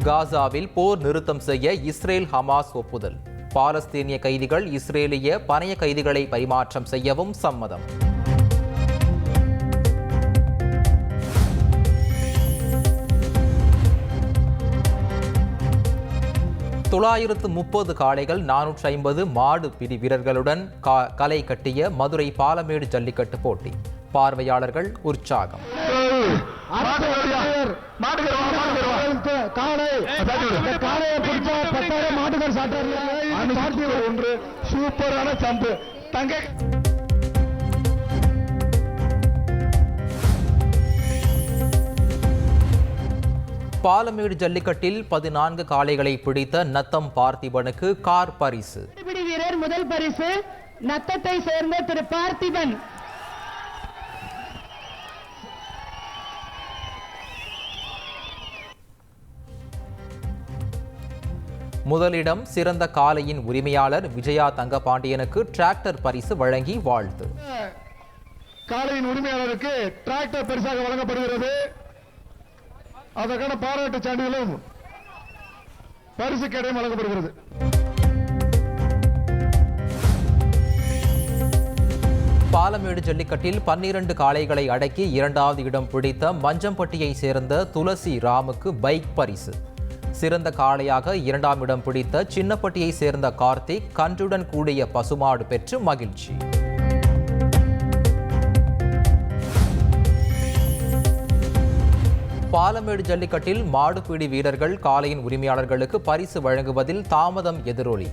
காசாவில் போர் நிறுத்தம் செய்ய இஸ்ரேல் ஹமாஸ் ஒப்புதல். பாலஸ்தீனிய கைதிகள் இஸ்ரேலிய பணைய கைதிகளை பரிமாற்றம் செய்யவும் சம்மதம். $930 காளைகள் 450 மாடு பிடி வீரர்களுடன் கலை கட்டிய மதுரை பாலமேடு ஜல்லிக்கட்டு போட்டி. பார்வையாளர்கள் உற்சாகம். பாலமேடு ஜல்லிக்கட்டில் 14 காளைகளை பிடித்த நத்தம் பார்த்திபனுக்கு கார் பரிசு. வீரர் முதல் பரிசு நத்தத்தை சேர்ந்த திரு பார்த்திபன். முதலிடம் சிறந்த காளையின் உரிமையாளர் விஜயா தங்கபாண்டியனுக்கு டிராக்டர் பரிசு வழங்கி வாழ்த்து. காளையின் உரிமையாளருக்கு டிராக்டர் பரிசாக வழங்கப்படுகிறது. அதற்கான பாராட்டு சான்றிதழும் பரிசு கேடையும் வழங்கப்படுகிறது. பாலமேடு ஜல்லிக்கட்டில் 12 காளைகளை அடக்கி 2வது இடம் பிடித்த மஞ்சம்பட்டியை சேர்ந்த துளசி ராமுக்கு பைக் பரிசு. சிறந்த காளையாக 2ஆம் இடம் பிடித்த சின்னப்பட்டியை சேர்ந்த கார்த்திக் கன்றுடன் கூடிய பசுமாடு பெற்று மகிழ்ச்சி. பாலமேடு ஜல்லிக்கட்டில் மாடுபிடி வீரர்கள் காளையின் உரிமையாளர்களுக்கு பரிசு வழங்குவதில் தாமதம் எதிரொலி.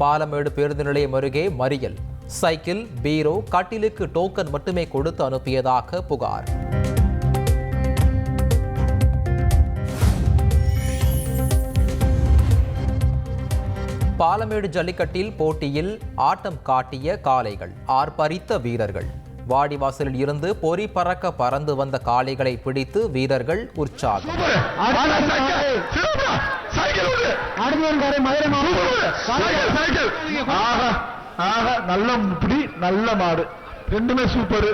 பாலமேடு பேருந்து நிலையம் அருகே மறியல். சைக்கிள், பீரோ, கட்டிலுக்கு டோக்கன் மட்டுமே கொடுத்து அனுப்பியதாக புகார். பாலமேடு ஜல்லிக்கட்டில் போட்டியில் ஆட்டம் காட்டிய காளைகள், ஆர்ப்பரித்த வீரர்கள். வாடிவாசலில் இருந்து பொறி பறக்க பறந்து வந்த காளைகளை பிடித்து வீரர்கள் உற்சாகம். நல்ல பிடி, நல்ல மாடு, ரெண்டுமே சூப்பர்.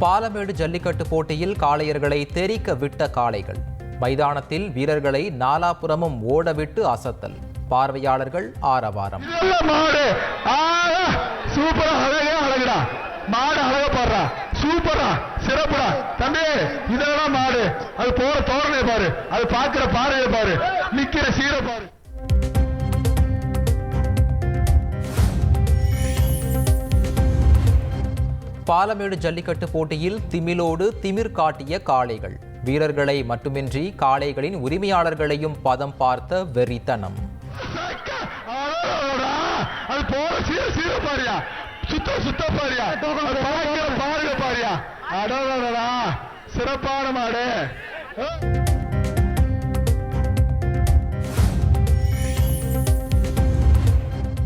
பாலமேடு ஜல்லிக்கட்டு போட்டியில் காளையர்களை தெறிக்க விட்ட காளைகள். மைதானத்தில் வீரர்களை நாலாபுறமும் ஓடவிட்டு அசத்தல். பார்வையாளர்கள் ஆரவாரம். சூப்பரா, அழகே அழகுடா மாடு, அழக பாடுறா, சூப்பரா, சிறப்புடா தம்பி. இதெல்லாம் மாடு, அது போற தோரணை பாரு, அது பாக்குற பாறையை பாரு, நிக்கிற சீரை பாரு. பாலமேடு ஜல்லிக்கட்டு போட்டியில் திமிலோடு திமிர் காட்டிய காளைகள். வீரர்களை மட்டுமின்றி காளைகளின் உரிமையாளர்களையும் பதம் பார்த்த வெறித்தனம். அது போற சீர பாரியா, சுத்த பாரியா, பாருங்க பாரியா, அடடா சிறப்பான மாடு.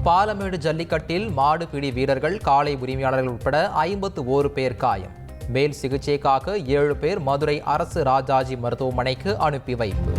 பாலமேடு ஜல்லிக்கட்டில் மாடு பிடி வீரர்கள், காளை உரிமையாளர்கள் உட்பட 51 பேர் காயம். மேல் சிகிச்சைக்காக 7 பேர் மதுரை அரசு ராஜாஜி மருத்துவமனைக்கு அனுப்பி வைப்பு.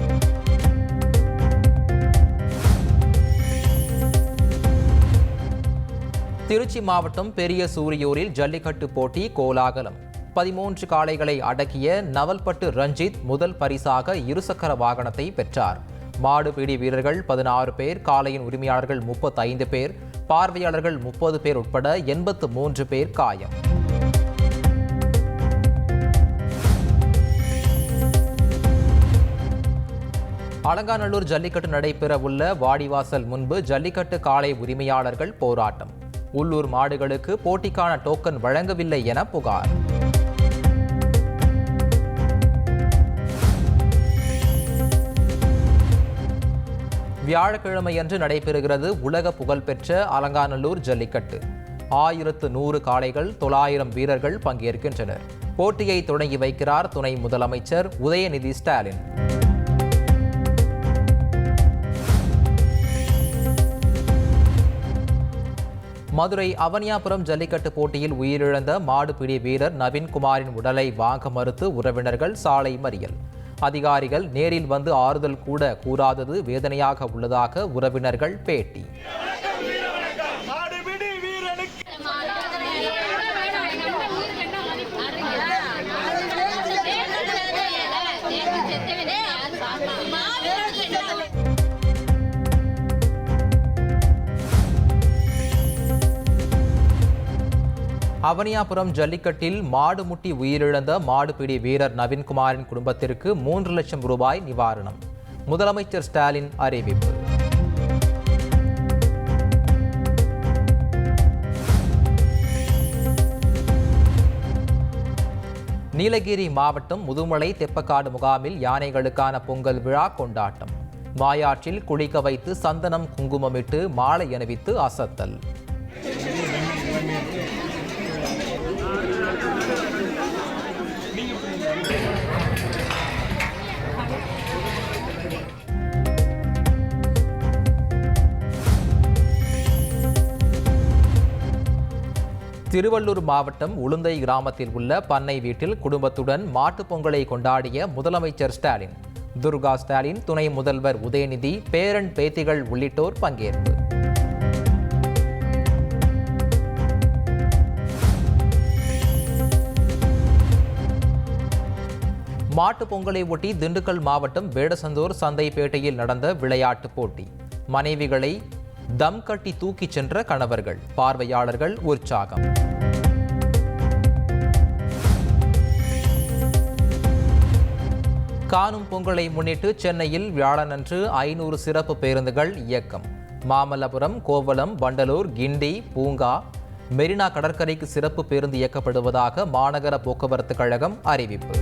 திருச்சி மாவட்டம் பெரிய சூரியூரில் ஜல்லிக்கட்டு போட்டி கோலாகலம். 13 காளைகளை அடக்கிய நவல்பட்டு ரஞ்சித் முதல் பரிசாக இருசக்கர வாகனத்தை பெற்றார். மாடு பிடி வீரர்கள் 16 பேர், காளையின் உரிமையாளர்கள் 35 பேர், பார்வையாளர்கள் 30 பேர் உட்பட 83 பேர் காயம். அலங்காநல்லூர் ஜல்லிக்கட்டு நடைபெற உள்ள வாடிவாசல் முன்பு ஜல்லிக்கட்டு காளை உரிமையாளர்கள் போராட்டம். உள்ளூர் மாடுகளுக்கு போட்டிக்கான டோக்கன் வழங்கவில்லை என புகார். வியாழக்கிழமையன்று நடைபெறுகிறது உலக புகழ்பெற்ற அலங்காநல்லூர் ஜல்லிக்கட்டு. 1100 காளைகள், 900 வீரர்கள் பங்கேற்கின்றனர். போட்டியை தொடங்கி வைக்கிறார் துணை முதலமைச்சர் உதயநிதி ஸ்டாலின். மதுரை அவனியாபுரம் ஜல்லிக்கட்டு போட்டியில் உயிரிழந்த மாடுபிடி வீரர் நவீன்குமாரின் உடலை வாங்க மறுத்து உறவினர்கள் சாலை மறியல். அதிகாரிகள் நேரில் வந்து ஆறுதல் கூட கூறாதது வேதனையாக உள்ளதாக உறவினர்கள் பேட்டி. அவனியாபுரம் ஜல்லிக்கட்டில் மாடு முட்டி உயிரிழந்த மாடுபிடி வீரர் நவீன்குமாரின் குடும்பத்திற்கு 3 லட்சம் ரூபாய் நிவாரணம். முதலமைச்சர் ஸ்டாலின் அறிவிப்பு. நீலகிரி மாவட்டம் முதுமலை தெப்பக்காடு முகாமில் யானைகளுக்கான பொங்கல் விழா கொண்டாட்டம். மாயாற்றில் குளிக்க வைத்து சந்தனம் குங்குமமிட்டு மாலை அணிவித்து அசத்தல். திருவள்ளூர் மாவட்டம் உளுந்தை கிராமத்தில் உள்ள பண்ணை வீட்டில் குடும்பத்துடன் மாட்டுப் பொங்கலை கொண்டாடிய முதலமைச்சர் ஸ்டாலின். துர்கா ஸ்டாலின், துணை முதல்வர் உதயநிதி, பேரன் பேத்திகள் உள்ளிட்டோர் பங்கேற்பு. மாட்டுப் பொங்கலை ஒட்டி திண்டுக்கல் மாவட்டம் வேடசந்தூர் சந்தைப்பேட்டையில் நடந்த விளையாட்டுப் போட்டி. மனைவிகளை தம் கட்டி தூக்கிச் சென்ற கணவர்கள், பார்வையாளர்கள் உற்சாகம். காணும் பொங்கலை முன்னிட்டு சென்னையில் வியாழனன்று 500 சிறப்பு பேருந்துகள் இயக்கம். மாமல்லபுரம், கோவளம், வண்டலூர், கிண்டி, பூங்கா, மெரினா கடற்கரைக்கு சிறப்பு பேருந்து இயக்கப்படுவதாக மாநகர போக்குவரத்து கழகம் அறிவிப்பு.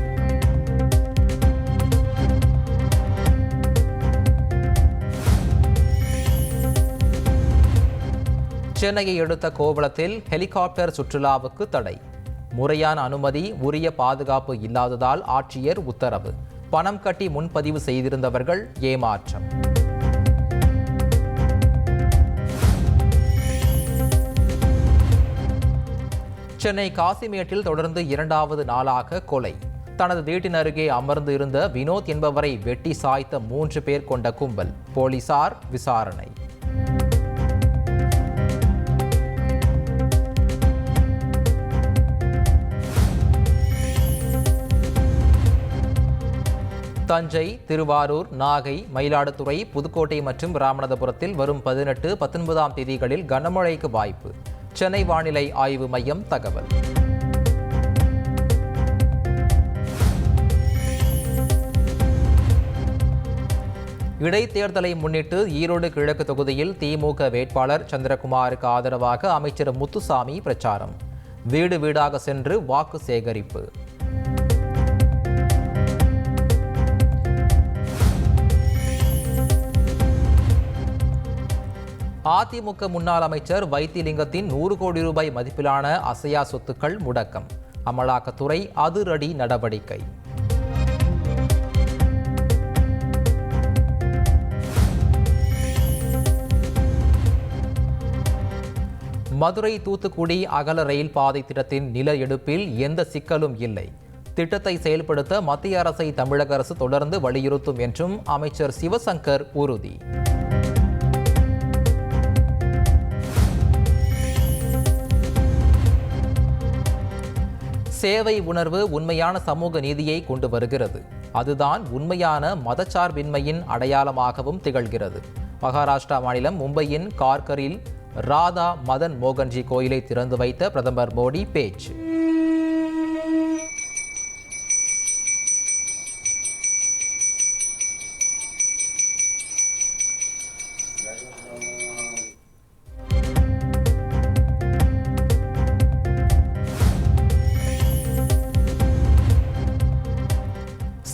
சென்னையை அடுத்த கோவளத்தில் ஹெலிகாப்டர் சுற்றுலாவுக்கு தடை. முறையான அனுமதி, உரிய பாதுகாப்பு இல்லாததால் ஆட்சியர் உத்தரவு. பணம் கட்டி முன்பதிவு செய்திருந்தவர்கள் ஏமாற்றம். சென்னை காசிமேட்டில் தொடர்ந்து 2வது நாளாக கொலை. தனது வீட்டின் அருகே அமர்ந்து இருந்த வினோத் என்பவரை வெட்டி சாய்த்த 3 பேர் கொண்ட கும்பல். போலீசார் விசாரணை. தஞ்சை, திருவாரூர், நாகை, மயிலாடுதுறை, புதுக்கோட்டை மற்றும் ராமநாதபுரத்தில் வரும் 18, 19ஆம் தேதிகளில் கனமழைக்கு வாய்ப்பு. சென்னை வானிலை ஆய்வு மையம் தகவல். இடைத்தேர்தலை முன்னிட்டு ஈரோடு கிழக்கு தொகுதியில் திமுக வேட்பாளர் சந்திரகுமாருக்கு ஆதரவாக அமைச்சர் முத்துசாமி பிரச்சாரம். வீடு வீடாக சென்று வாக்கு சேகரிப்பு. அதிமுக முன்னாள் அமைச்சர் வைத்திலிங்கத்தின் 100 கோடி ரூபாய் மதிப்பிலான அசையா சொத்துக்கள் முடக்கம். அமலாக்கத்துறை அதிரடி நடவடிக்கை. மதுரை தூத்துக்குடி அகல ரயில் பாதை திட்டத்தின் நில எடுப்பில் எந்த சிக்கலும் இல்லை. திட்டத்தை செயல்படுத்த மத்திய அரசை தமிழக அரசு தொடர்ந்து வலியுறுத்தும் என்றும் அமைச்சர் சிவசங்கர் உறுதி. சேவை உணர்வு உண்மையான சமூக நீதியை கொண்டு வருகிறது. அதுதான் உண்மையான மதச்சார்பின்மையின் அடையாளமாகவும் திகழ்கிறது. மகாராஷ்டிரா மாநிலம் மும்பையின் கார்கரில் ராதா மதன் மோகன்ஜி கோயிலை திறந்து வைத்த பிரதமர் மோடி பேச்சு.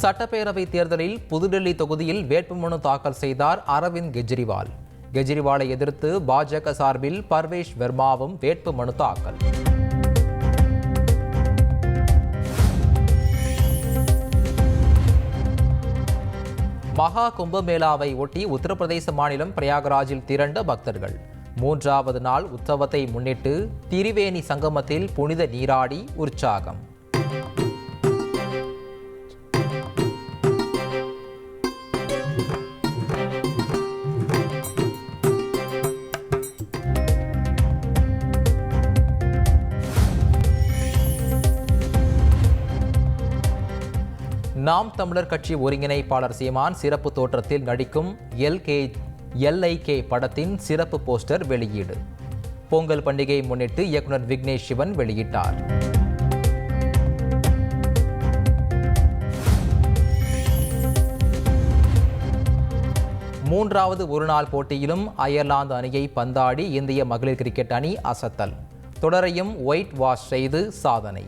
சட்டப்பேரவை தேர்தலில் புதுடெல்லி தொகுதியில் வேட்புமனு தாக்கல் செய்தார் அரவிந்த் கெஜ்ரிவால். கெஜ்ரிவாலை எதிர்த்து பாஜக சார்பில் பர்வேஷ் வர்மாவும் வேட்புமனு தாக்கல். மகா கும்பமேளாவை ஒட்டி உத்தரப்பிரதேச மாநிலம் பிரயாகராஜில் திரண்ட பக்தர்கள். 3வது நாள் உற்சவத்தை முன்னிட்டு திரிவேணி சங்கமத்தில் புனித நீராடி உற்சாகம். நாம் தமிழர் கட்சி ஒருங்கிணைப்பாளர் சீமான் சிறப்பு தோற்றத்தில் நடிக்கும் LIK படத்தின் சிறப்பு போஸ்டர் வெளியீடு. பொங்கல் பண்டிகையை முன்னிட்டு இயக்குனர் விக்னேஷ் சிவன் வெளியிட்டார். மூன்றாவது ஒருநாள் போட்டியிலும் அயர்லாந்து அணியை பந்தாடி இந்திய மகளிர் கிரிக்கெட் அணி அசத்தல். தொடரையும் ஒயிட் வாஷ் செய்து சாதனை.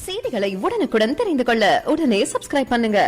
செய்திகளை உடனுக்குடன் தெரிந்து கொள்ள உடனே சப்ஸ்கிரைப் பண்ணுங்க.